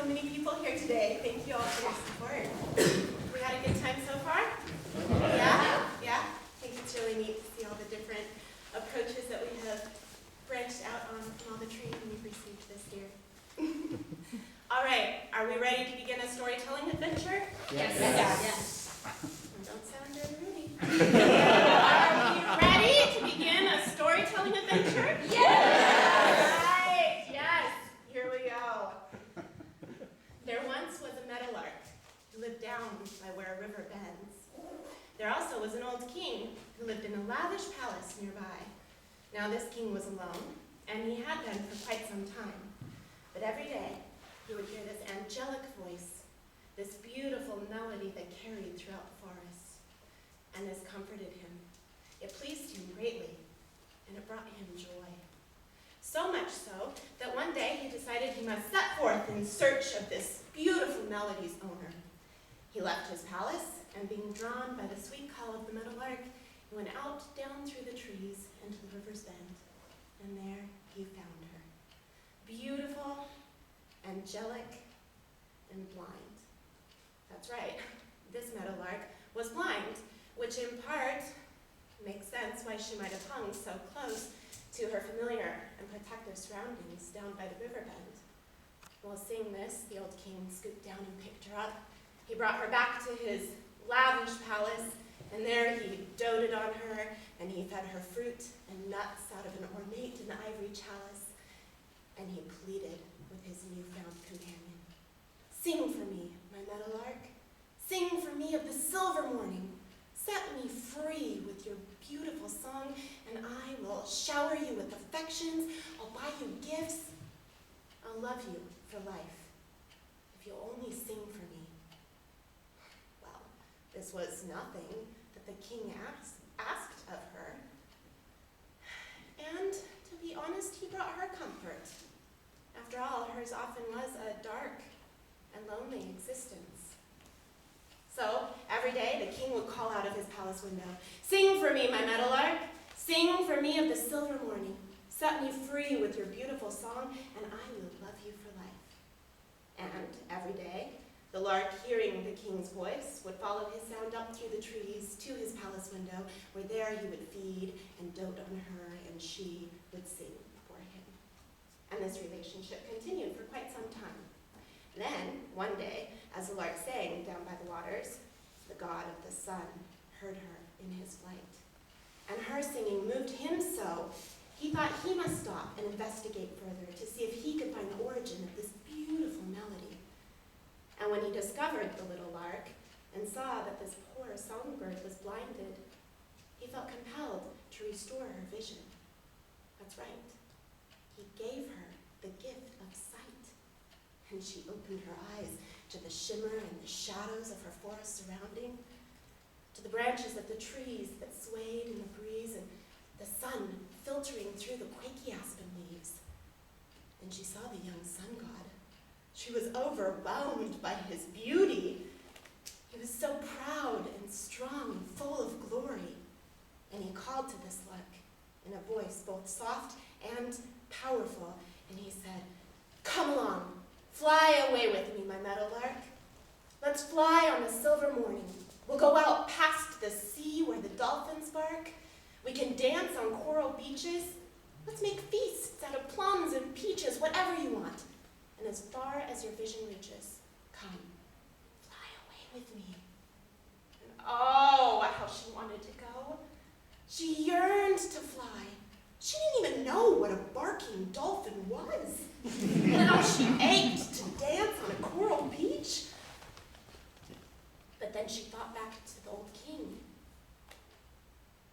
many people here today. Thank you all for your support. We had a good time so far? Yeah? Yeah? I think it's really neat to see all the different approaches that we have branched out on from all the training we've received this year. All right, are we ready to begin a storytelling adventure? Yes. Yes. Don't sound very ready. Are we ready to begin a storytelling adventure? Yes! All right, yes. Here we go. There once was a meadowlark who lived down by where a river bends. There also was an old king who lived in a lavish palace nearby. Now this king was alone, and he had been for quite some time. But every day, he would hear this angelic voice, this beautiful melody that carried throughout the forest. And this comforted him. It pleased him greatly, and it brought him joy. So much so that one day he decided he must set forth in search of this beautiful melody's owner. He left his palace, and being drawn by the sweet call of the meadowlark, he went out down through the trees into the river's bend, and there he found her. Beautiful, angelic, and blind. That's right, this meadowlark was blind, which in part makes sense why she might have hung so close to her familiar and protective surroundings down by the river bend. While seeing this, the old king scooped down and picked her up. He brought her back to his lavish palace, and there he doted on her, and he fed her fruit and nuts out of an ornate and ivory chalice, and he pleaded with his newfound companion. Sing for me, my meadowlark. Sing for me of the silver morning. Set me free with your beautiful song, and I will shower you with affections. I'll buy you gifts. I'll love you for life, if you'll only sing for me. Well, this was nothing that the king asked of her. And to be honest, he brought her comfort. After all, hers often was a dark and lonely existence. So, every day, the king would call out of his palace window, "Sing for me, my meadowlark. Sing for me of the silver morning. Set me free with your beautiful song, and I will love you for life." And every day, the lark, hearing the king's voice, would follow his sound up through the trees to his palace window, where there he would feed and dote on her, and she would sing for him. And this relationship continued for quite some time. Then, one day, as the lark sang down by the waters, the god of the sun heard her in his flight. And her singing moved him so, he thought he must stop and investigate further to see if he could find the origin of this beautiful melody. And when he discovered the little lark and saw that this poor songbird was blinded, he felt compelled to restore her vision. That's right. He gave her the gift of sight. And she opened her eyes to the shimmer and the shadows of her forest surrounding, to the branches of the trees that swayed in the breeze, and the sun filtering through the quaky aspen leaves. And she saw the young sun god. She was overwhelmed by his beauty. He was so proud and strong and full of glory. And he called to this lark in a voice both soft and powerful, and he said, "Come along. Fly away with me, my meadowlark. Let's fly on a silver morning. We'll go out past the sea where the dolphins bark. We can dance on coral beaches. Let's make feasts out of plums and peaches, whatever you want. And as far as your vision reaches, come, fly away with me." And oh, how she wanted to go. She yearned to fly. She didn't even know what a barking dolphin was. And how she ached to dance on a coral beach. But then she thought back to the old king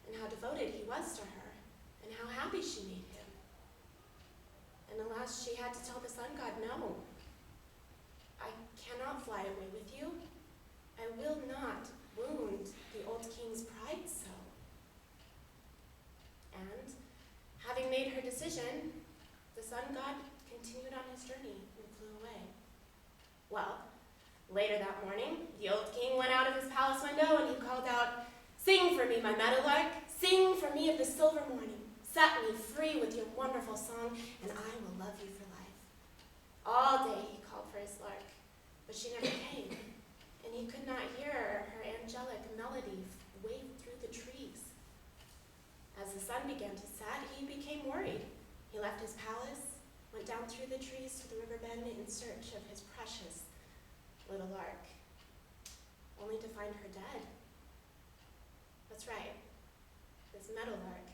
and how devoted he was to her and how happy she made him. And alas, she had to tell the sun god, "No, I cannot fly away with you. I will not wound the old king's pride so." And having made her decision, the sun god continued on his journey and flew away. Well, later that morning, the old king went out of his palace window and he called out, "Sing for me, my meadowlark. Sing for me of the silver morning. Set me free with your wonderful song, and I will love you for life." All day he called for his lark, but she never came, and he could not hear her angelic melody wave through the trees. As the sun began to set, he became worried. He left his palace, went down through the trees to the river bend in search of his precious little lark, only to find her dead. That's right, this meadowlark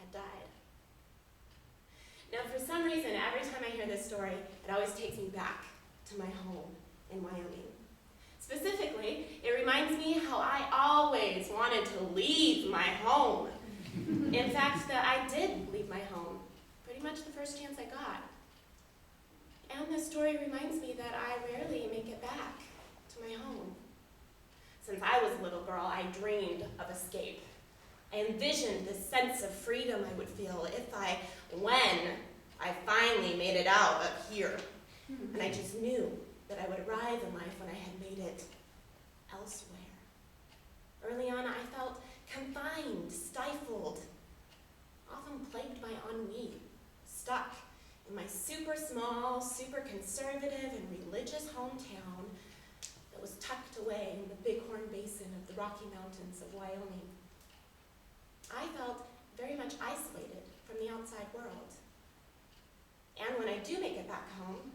had died. Now, for some reason, every time I hear this story, it always takes me back to my home in Wyoming. Specifically, it reminds me how I always wanted to leave my home. In fact, that I did leave my home pretty much the first chance I got. And the story reminds me that I rarely make it back to my home. Since I was a little girl, I dreamed of escape. I envisioned the sense of freedom I would feel when I finally made it out of here. And I just knew that I would arrive in life when I had made it elsewhere. Early on, I felt confined, stifled, often plagued by ennui, stuck in my super small, super conservative and religious hometown that was tucked away in the Bighorn Basin of the Rocky Mountains of Wyoming. I felt very much isolated from the outside world. And when I do make it back home,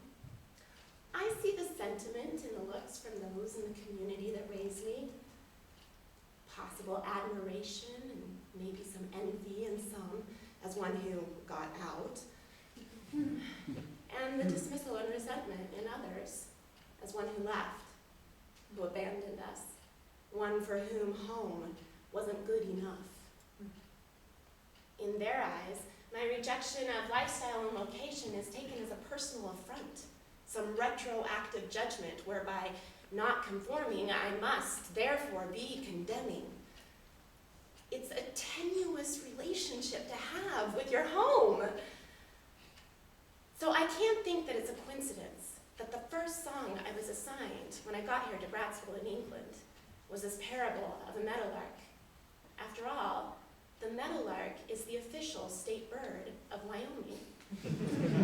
I see the sentiment in the looks from those in the community that raised me, possible admiration and maybe some envy in some as one who got out, and the dismissal and resentment in others as one who left, who abandoned us, one for whom home wasn't good enough. In their eyes, my rejection of lifestyle and location is taken as a personal affront, some retroactive judgment whereby not conforming, I must therefore be condemning. It's a tenuous relationship to have with your home. So I can't think that it's a coincidence that the first song I was assigned when I got here to Bratsville in England was this parable of a meadowlark. After all, the meadowlark is the official state bird of Wyoming.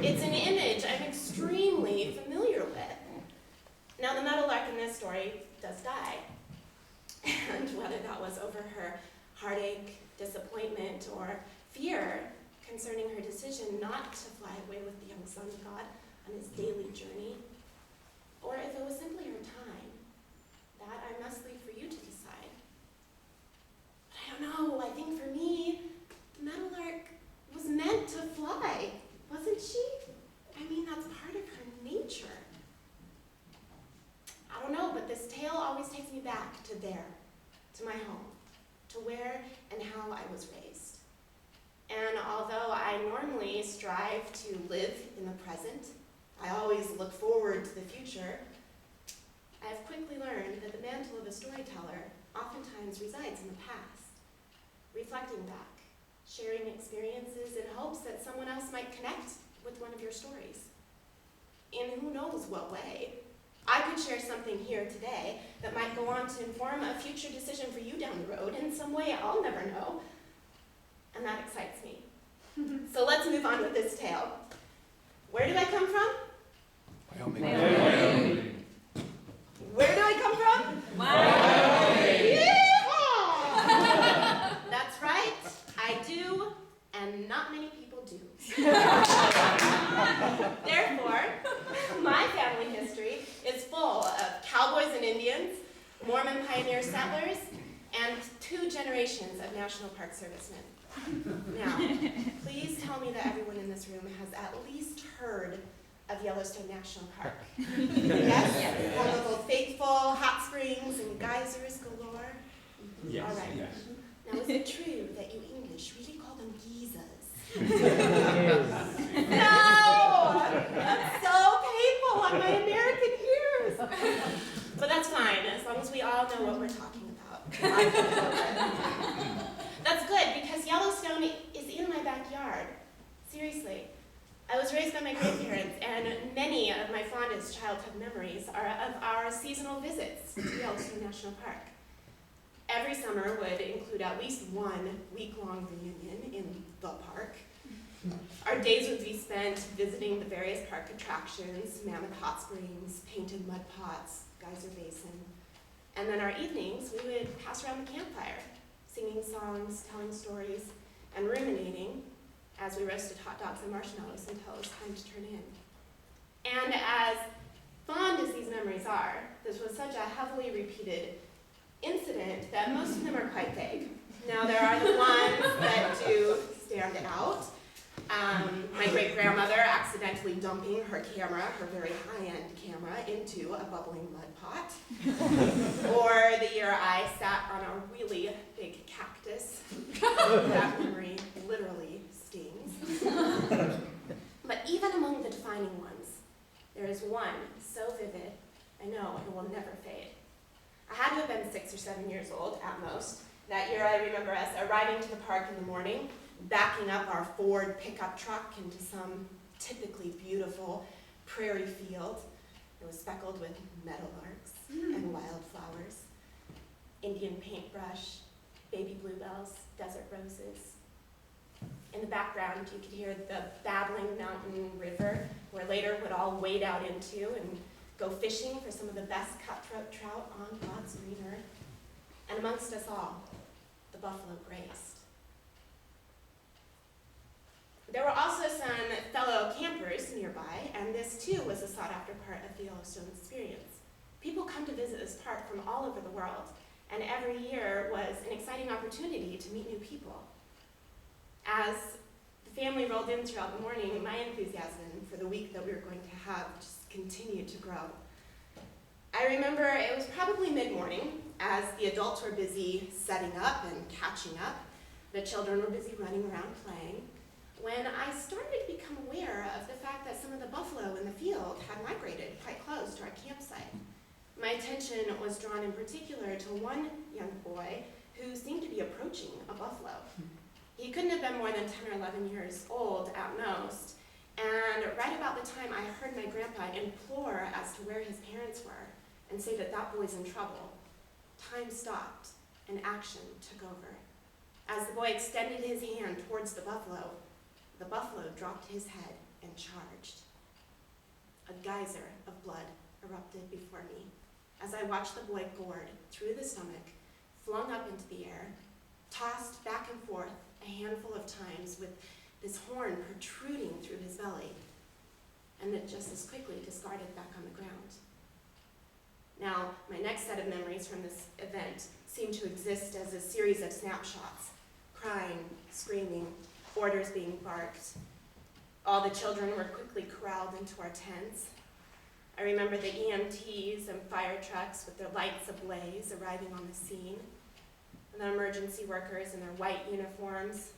It's an image I'm extremely familiar with. Now, the meadowlark in this story does die, and whether that was over her heartache, disappointment, or fear concerning her decision not to fly away with the young son of God on his daily journey, or if it was simply her time, that I must leave for you to decide. But I don't know, I think for me, the meadowlark was meant to fly, wasn't she? I mean, that's part of her nature. I don't know, but this tale always takes me back to there, to my home, to where and how I was raised. And although I normally strive to live in the present, I always look forward to the future, I have quickly learned that the mantle of a storyteller oftentimes resides in the past, reflecting back, sharing experiences in hopes that someone else might connect with one of your stories. In who knows what way. I could share something here today that might go on to inform a future decision for you down the road in some way I'll never know. And that excites me. So let's move on with this tale. Where do I come from? Wyoming. Wyoming. Where do I come from? Wyoming. Yeehaw! That's right, I do, and not many people do. Therefore, my family history is full of cowboys and Indians, Mormon pioneer settlers, and 2 generations of National Park servicemen. Now, please tell me that everyone in this room has at least heard of Yellowstone National Park. Yes? Home of Old Faithful, hot springs, and geysers galore? Yes. All right. Yes. Now, is it true that you English really call them geezers? Yes. No! That's so painful on my American ears. But that's fine, as long as we all know what we're talking about. That's good, because Yellowstone is in my backyard. Seriously. I was raised by my grandparents, and many of my fondest childhood memories are of our seasonal visits to Yellowstone National Park. Every summer would include at least one week-long reunion in the park. Our days would be spent spent visiting the various park attractions, Mammoth Hot Springs, painted mud pots, geyser basin. And then our evenings, we would pass around the campfire, singing songs, telling stories, and ruminating as we roasted hot dogs and marshmallows until it was time to turn in. And as fond as these memories are, this was such a heavily repeated incident that most of them are quite vague. Now, there are the ones that do stand out. My great-grandmother accidentally dumping her camera, her very high-end camera, into a bubbling mud pot. Or the year I sat on a really big cactus. That memory literally stings. But even among the defining ones, there is one so vivid, I know it will never fade. I had to have been 6 or 7 years old at most. That year I remember us arriving to the park in the morning, backing up our Ford pickup truck into some typically beautiful prairie field. It was speckled with meadowlarks and wildflowers, Indian paintbrush, baby bluebells, desert roses. In the background, you could hear the babbling mountain river, where later would all wade out into and go fishing for some of the best cutthroat trout on God's green earth. And amongst us all, the buffalo grazed. There were also some fellow campers nearby, and this too was a sought-after part of the Yellowstone experience. People come to visit this park from all over the world, and every year was an exciting opportunity to meet new people. As the family rolled in throughout the morning, my enthusiasm for the week that we were going to have just continued to grow. I remember it was probably mid-morning, as the adults were busy setting up and catching up. The children were busy running around playing, when I started to become aware of the fact that some of the buffalo in the field had migrated quite close to our campsite. My attention was drawn in particular to one young boy who seemed to be approaching a buffalo. He couldn't have been more than 10 or 11 years old at most, and right about the time I heard my grandpa implore as to where his parents were and say that that boy's in trouble, time stopped and action took over. As the boy extended his hand towards the buffalo dropped his head and charged. A geyser of blood erupted before me as I watched the boy gored through the stomach, flung up into the air, tossed back and forth a handful of times with this horn protruding through his belly, and then just as quickly discarded back on the ground. Now, my next set of memories from this event seem to exist as a series of snapshots, crying, screaming, orders being barked. All the children were quickly corralled into our tents. I remember the EMTs and fire trucks with their lights ablaze arriving on the scene, and the emergency workers in their white uniforms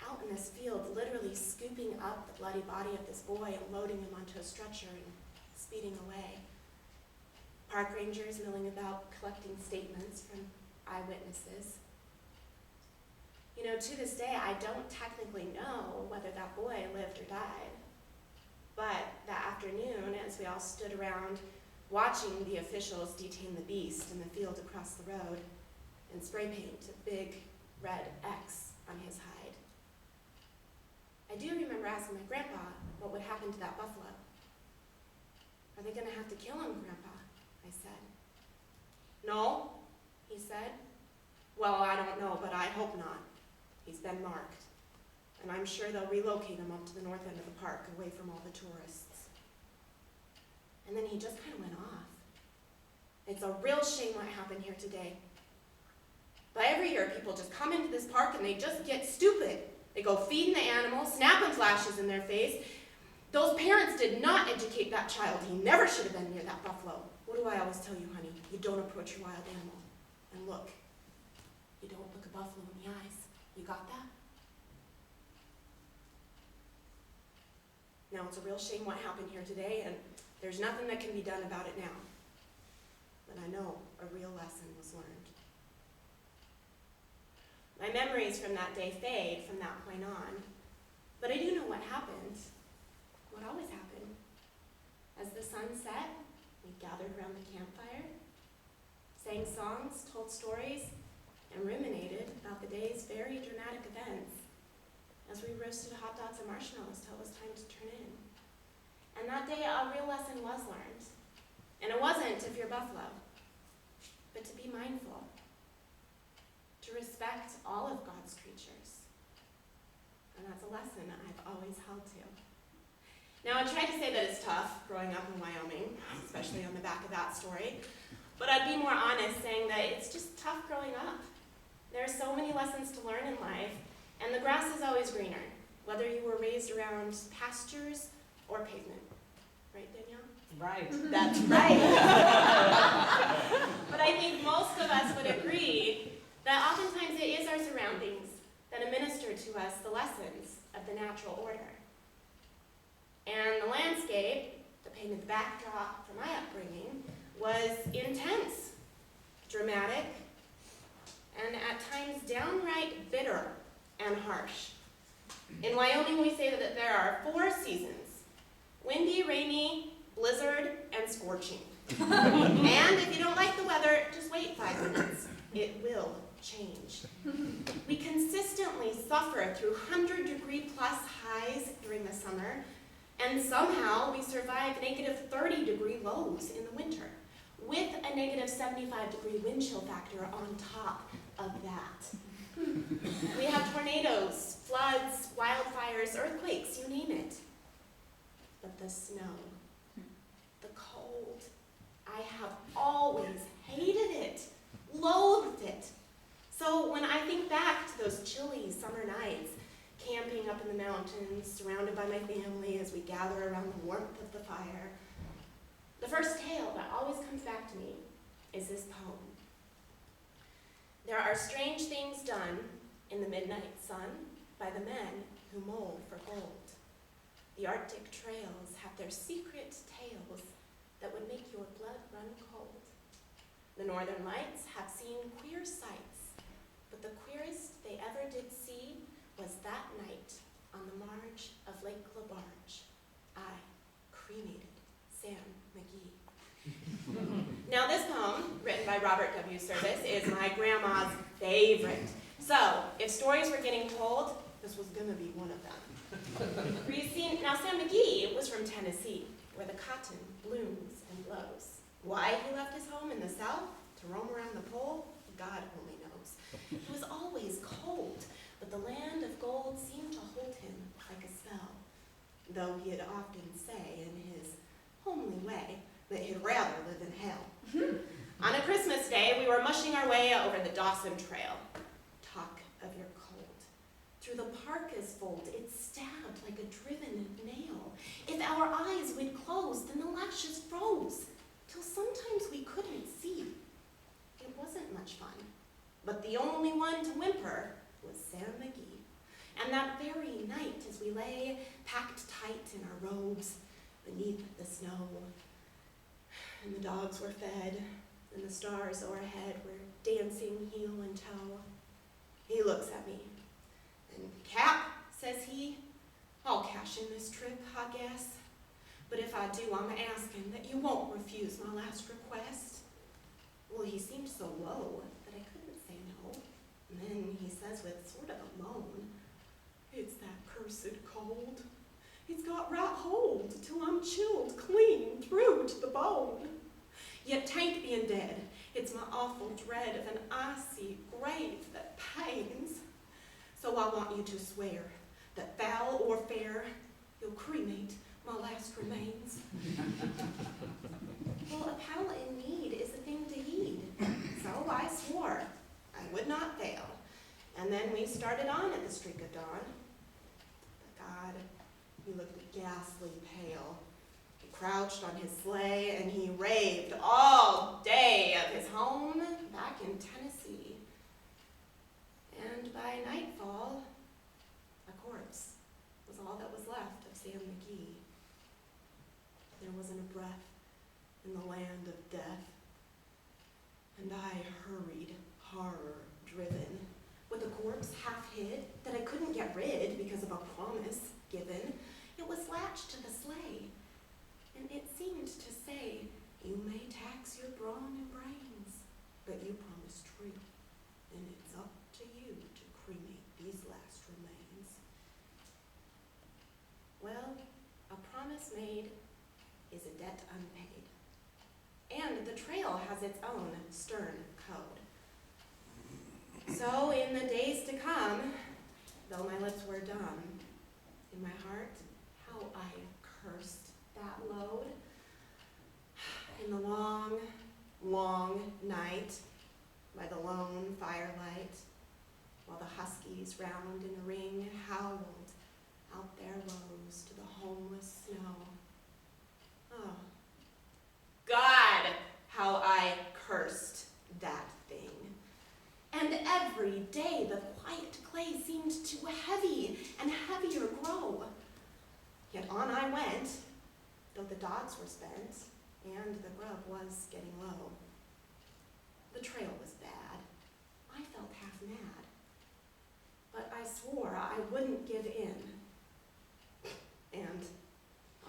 out in this field literally scooping up the bloody body of this boy and loading him onto a stretcher and speeding away. Park rangers milling about collecting statements from eyewitnesses. You know, to this day, I don't technically know whether that boy lived or died. But that afternoon, as we all stood around watching the officials detain the beast in the field across the road and spray paint a big red X on his hide, I do remember asking my grandpa what would happen to that buffalo. Are they going to have to kill him, Grandpa? I said. No, he said. Well, I don't know, but I hope not. He's been marked, and I'm sure they'll relocate him up to the north end of the park, away from all the tourists. And then he just kind of went off. It's a real shame what happened here today. But every year, people just come into this park and they just get stupid. They go feeding the animals, snapping flashes in their face. Those parents did not educate that child. He never should have been near that buffalo. What do I always tell you, honey? You don't approach your wild animal. And look, you don't look a buffalo in the eyes. You got that? Now, it's a real shame what happened here today, and there's nothing that can be done about it now. But I know a real lesson was learned. My memories from that day fade from that point on, but I do know what happened, what always happened. As the sun set, we gathered around the campfire, sang songs, told stories, and ruminated about the day's very dramatic events as we roasted hot dogs and marshmallows till it was time to turn in. And that day, a real lesson was learned. And it wasn't to fear buffalo, but to be mindful, to respect all of God's creatures. And that's a lesson I've always held to. Now, I tried to say that it's tough growing up in Wyoming, especially on the back of that story, but I'd be more honest saying that it's just tough growing up. There are so many lessons to learn in life, and the grass is always greener, whether you were raised around pastures or pavement. Right, Danielle? Right. That's right. But I think most of us would agree that oftentimes it is our surroundings that administer to us the lessons of the natural order. And the landscape that painted the backdrop for my upbringing was intense, dramatic, and at times downright bitter and harsh. In Wyoming, we say that there are 4 seasons: windy, rainy, blizzard, and scorching. And if you don't like the weather, just wait 5 minutes. It will change. We consistently suffer through 100-degree-plus highs during the summer, and somehow we survive negative 30-degree lows in the winter, with a negative 75-degree wind chill factor on top of that. We have tornadoes, floods, wildfires, earthquakes, you name it. But the snow, the cold, I have always hated it, loathed it. So when I think back to those chilly summer nights, camping up in the mountains, surrounded by my family as we gather around the warmth of the fire, the first tale that always comes back to me is this poem. There are strange things done in the midnight sun by the men who mold for gold. The Arctic trails have their secret tales that would make your blood run cold. The northern lights have seen queer sights, but the queerest they ever did see was that night on the marge of Lake LaBarge. I cremated Sam McGee. Now this poem, written by Robert W. Service, is my grandma's favorite. So, if stories were getting told, this was gonna be one of them. Now Sam McGee was from Tennessee, where the cotton blooms and blows. Why he left his home in the South to roam around the pole, God only knows. It was always cold, but the land of gold seemed to hold him like a spell, though he'd often say in his homely way that he'd rather live in hell. On a Christmas day, we were mushing our way over the Dawson Trail. Talk of your cold. Through the parka's fold, it stabbed like a driven nail. If our eyes would close, then the lashes froze, till sometimes we couldn't see. It wasn't much fun, but the only one to whimper was Sam McGee. And that very night, as we lay packed tight in our robes beneath the snow, and the dogs were fed, and the stars overhead were dancing heel and toe, he looks at me, and Cap, says he, I'll cash in this trip, I guess. But if I do, I'm asking that you won't refuse my last request. Well, he seemed so low that I couldn't say no. And then he says with sort of a moan, it's that cursed cold. It's got right hold till I'm chilled clean through to the bone. Yet tain't being dead, it's my awful dread of an icy grave that pains. So I want you to swear that foul or fair, you'll cremate my last remains. Well, a pal in need is a thing to heed, so I swore I would not fail. And then we started on at the streak of dawn. But God, he looked ghastly pale. He crouched on his sleigh and he raved all day of his home back in Tennessee. And by nightfall, a corpse was all that was left of Sam McGee. There wasn't a breath in the land of death. And I hurried, horror-driven, with a corpse half hid that I couldn't get rid because of a promise given. It was latched to the sleigh, and it seemed to say, you may tax your brawn and brains, but you promised truth, and it's up to you to cremate these last remains. made is a debt unpaid. And the trail has its own stern code. So in the days to come, though my lips were dumb, in my heart, how I cursed that load. In the long, long night, by the lone firelight, while the huskies round in a ring howled out their woes to the homeless snow. Oh, God, how I cursed that thing. And every day the quiet clay seemed to heavy and heavier grow. Yet on I went, though the dogs were spent, and the grub was getting low. The trail was bad. I felt half mad. But I swore I wouldn't give in. And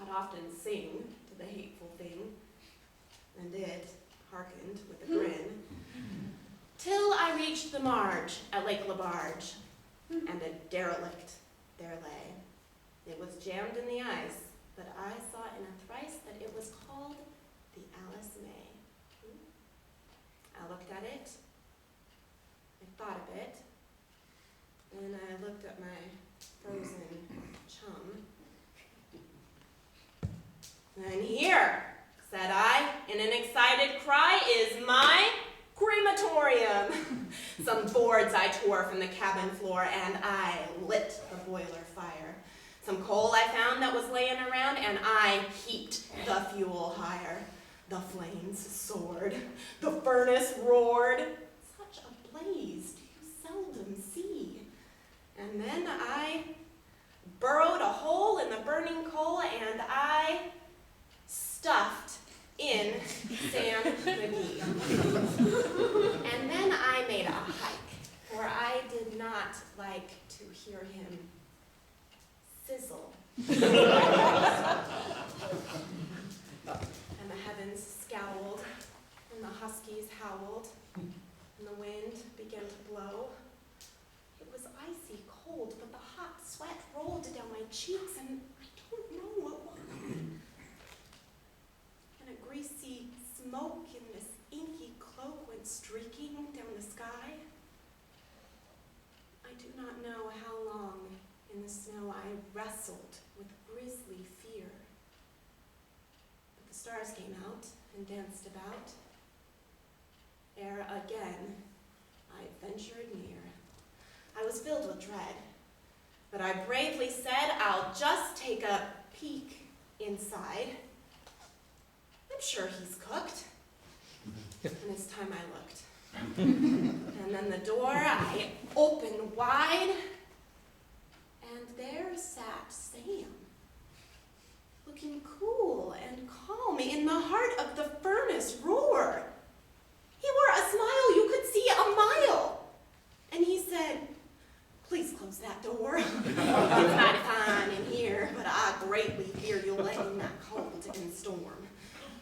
I'd often sing to the hateful thing, and it hearkened with a grin, till I reached the marge at Lake LaBarge, and a derelict there lay. It was jammed in the ice, but I saw in a thrice that it was called the Alice May. I looked at it, I thought a bit, then I looked at my frozen chum. And here, said I, in an excited cry, is my crematorium. Some boards I tore from the cabin floor, and I lit the boiler fire. Some coal I found that was laying around, and I heaped the fuel higher. The flames soared, the furnace roared. Such a blaze do you seldom see. And then I burrowed a hole in the burning coal, and I stuffed in Sam McGee. And then I made a hike, for I did not like to hear him sizzle. And the heavens scowled, and the huskies howled, and the wind began to blow. It was icy cold, but the hot sweat rolled down my cheeks, and I don't know what was. And a greasy smoke in this inky cloak went streaking down the sky. I do not know how long in the snow I wrestled with grisly fear. But the stars came out and danced about. Ere again I ventured near. I was filled with dread, but I bravely said, I'll just take a peek inside. I'm sure he's cooked. And it's time I looked. And then the door I opened wide, and there sat Sam, looking cool and calm in the heart of the furnace roar. He wore a smile you could see a mile. And he said, please close that door. It's mighty fine in here, but I greatly fear you'll let in that cold and storm.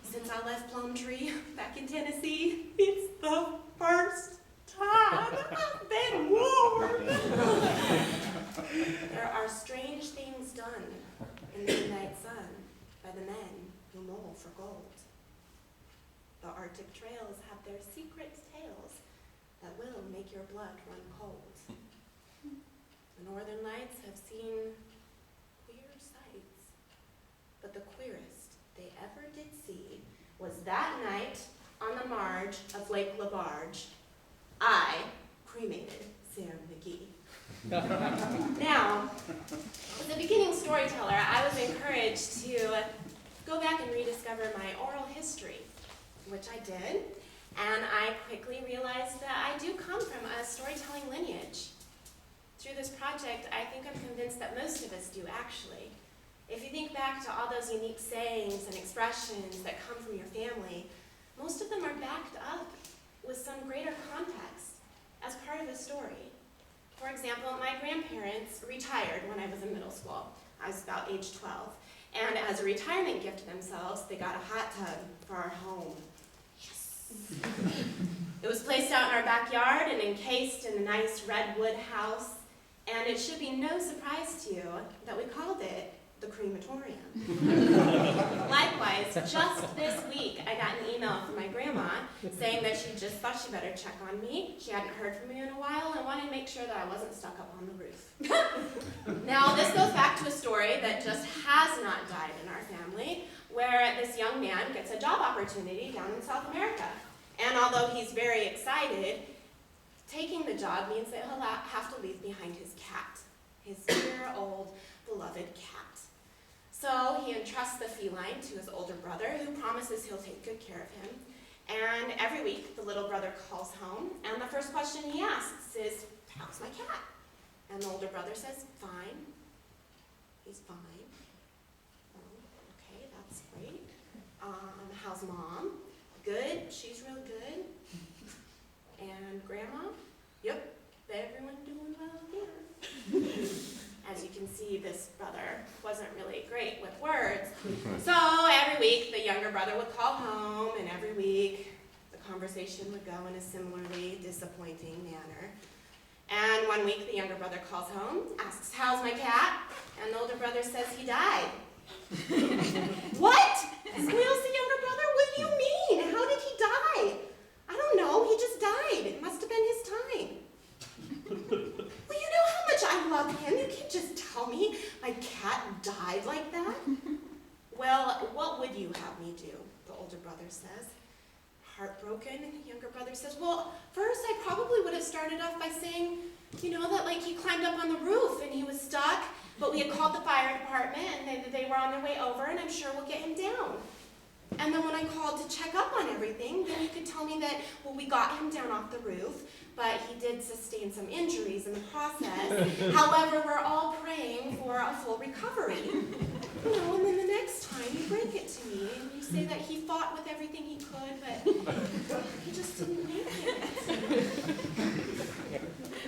Since I left Plumtree back in Tennessee, it's the first time I've been warm. There are strange things done in the midnight sun by the men who mole for gold. The Arctic trails have their secret tales that will make your blood run cold. The northern lights have seen queer sights, but the queerest they ever did see was that night on the marge of Lake LaBarge. I cremated Sam McGee. Now, as a beginning storyteller, I was encouraged to go back and rediscover my oral history, which I did, and I quickly realized that I do come from a storytelling lineage. Through this project, I think I'm convinced that most of us do, actually. If you think back to all those unique sayings and expressions that come from your family, most of them are backed up with some greater context as part of a story. For example, my grandparents retired when I was in middle school. I was about age 12. And as a retirement gift to themselves, they got a hot tub for our home. Yes! It was placed out in our backyard and encased in a nice redwood house. And it should be no surprise to you that we called it the crematorium. Likewise, just this week, I got an email from my grandma saying that she just thought she better check on me. She hadn't heard from me in a while and wanted to make sure that I wasn't stuck up on the roof. Now, this goes back to a story that just has not died in our family, where this young man gets a job opportunity down in South America. And although he's very excited, taking the job means that he'll have to leave behind his cat, his dear old beloved cat. So he entrusts the feline to his older brother, who promises he'll take good care of him. And every week, the little brother calls home, and the first question he asks is, "How's my cat?" And the older brother says, "Fine." He's fine. Oh, okay, that's great. How's Mom? Good, she's real good. And Grandma? Yep, everyone doing well here. As you can see, this brother wasn't really great with words. So every week, the younger brother would call home, and every week, the conversation would go in a similarly disappointing manner. And one week, the younger brother calls home, asks, "How's my cat?" And the older brother says he died. "What?" squeals the younger brother. "What do you mean? How did he die?" "I don't know, he just died. It must have been his time." "Well, you know how much I love him. You can't just tell me my cat died like that." "Well, what would you have me do?" the older brother says. Heartbroken, the younger brother says, "Well, first I probably would have started off by saying, that like he climbed up on the roof and he was stuck, but we had called the fire department and they were on their way over, and I'm sure we'll get him down. And then when I called to check up on everything, then you could tell me that, well, we got him down off the roof, but he did sustain some injuries in the process. However, we're all praying for a full recovery." And then the next time you break it to me and you say that he fought with everything he could, but he just didn't make it.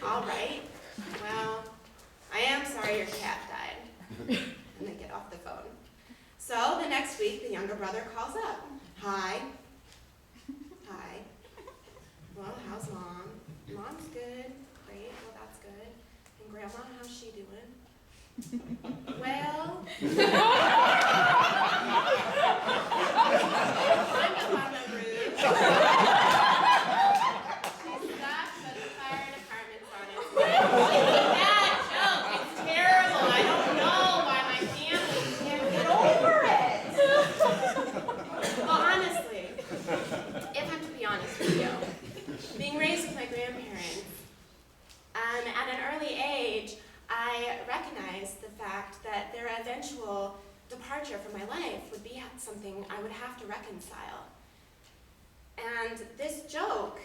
"All right, well, I am sorry your cat died." And they get off the phone. So the next week, the younger brother calls up. "Hi." "Hi. Well, how's Mom?" "Mom's good." "Great, well, that's good. And Grandma, how's she doing?" "Well..." "Climbed up on the roof. She's stuck, but the fire department's on its way." It's a bad joke. It's terrible. I don't know why my family can't get over it. Well, honestly, if I'm to be honest with you, being raised with my grandparents, at an early age, I recognized the fact that their eventual departure from my life would be something I would have to reconcile. And this joke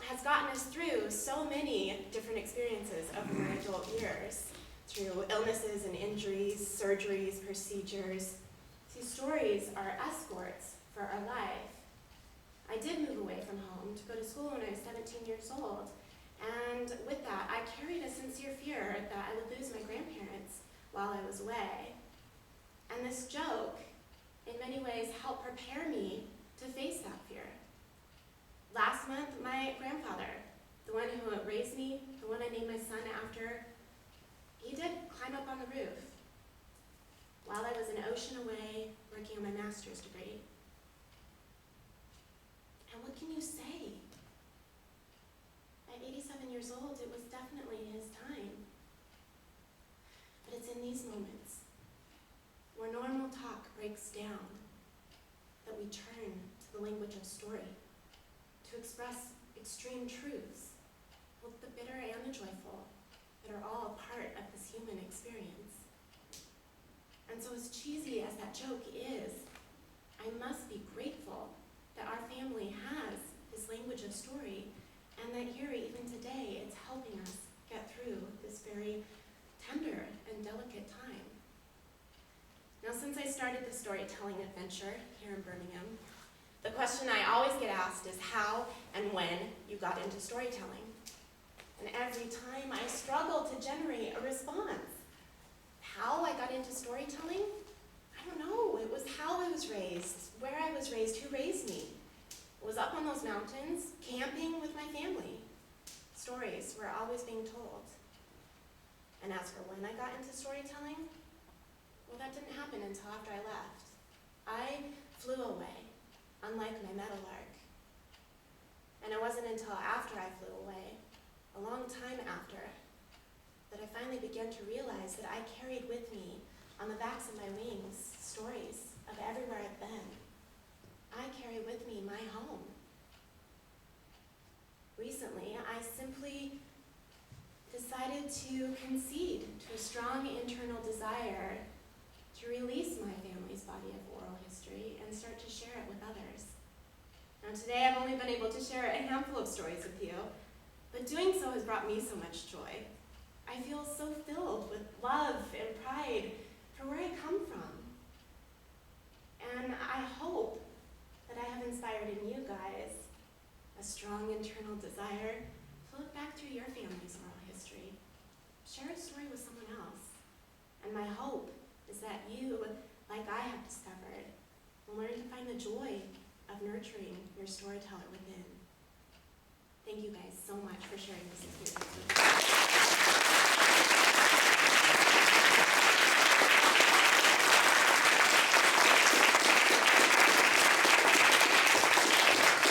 has gotten us through so many different experiences over my adult years, through illnesses and injuries, surgeries, procedures. These stories are escorts for our life. I did move away from home to go to school when I was 17 years old. And with that, I carried a sincere fear that I would lose my grandparents while I was away. And this joke, in many ways, helped prepare me to face that fear. Last month, my grandfather, the one who raised me, the one I named my son after, he did climb up on the roof while I was an ocean away working on my master's degree. And what can you say? At 87 years old, it was definitely his time. But it's in these moments where normal talk breaks down that we turn to the language of story to express extreme truths, both the bitter and the joyful, that are all part of this human experience. And so as cheesy as that joke is, I must be grateful that our family has this language of story, and that here, even today, it's helping us get through this very tender and delicate time. Now, since I started the storytelling adventure here in Birmingham, the question I always get asked is how and when you got into storytelling. And every time I struggle to generate a response. How I got into storytelling? I don't know. It was how I was raised, where I was raised, who raised me. It was up on those mountains, camping with my family. Stories were always being told. And as for when I got into storytelling, Well, that didn't happen until after I left. I flew away, unlike my meadowlark. And it wasn't until after I flew away, a long time after, that I finally began to realize that I carried with me, on the backs of my wings, stories of everywhere I've been. I carry with me my home. Recently, I simply decided to concede to a strong internal desire to release my family's body of oral history and start to share it with others. Now today I've only been able to share a handful of stories with you, but doing so has brought me so much joy. I feel so filled with love and pride for where I come from. And I hope that I have inspired in you guys a strong internal desire to look back through your family's oral history. Share a story with someone else. And my hope is that you, like I have discovered, will learn to find the joy of nurturing your storyteller within. Thank you guys so much for sharing this experience with me.